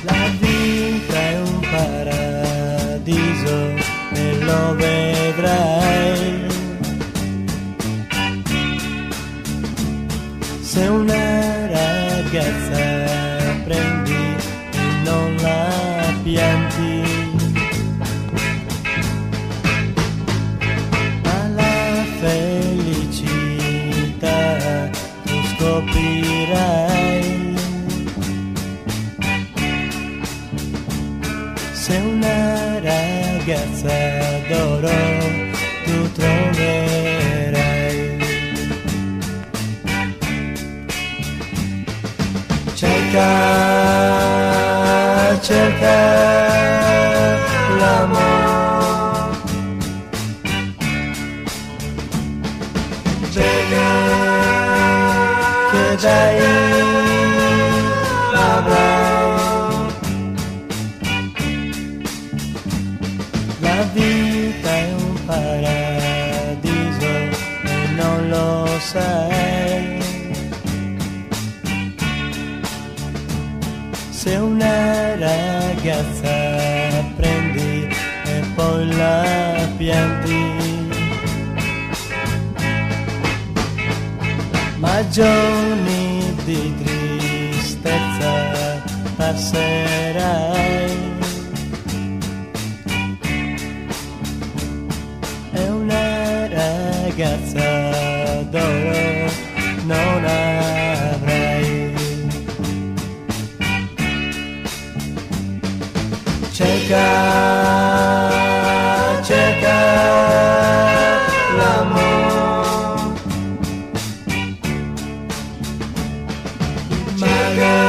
La vita è un paradiso e lo vedrai. Se una ragazza prendi e non la pianti, ma la felicità tu scoprirai. Se una ragazza d'oro tu troverai. Cerca l'amore, bene che dai l'avrai. La vita è un paradiso e non lo sai. Se una ragazza prendi e poi la pianti, ma giorni di tristezza passerai. E una ragazza d'oro non avrai. Cerca l'amore, magari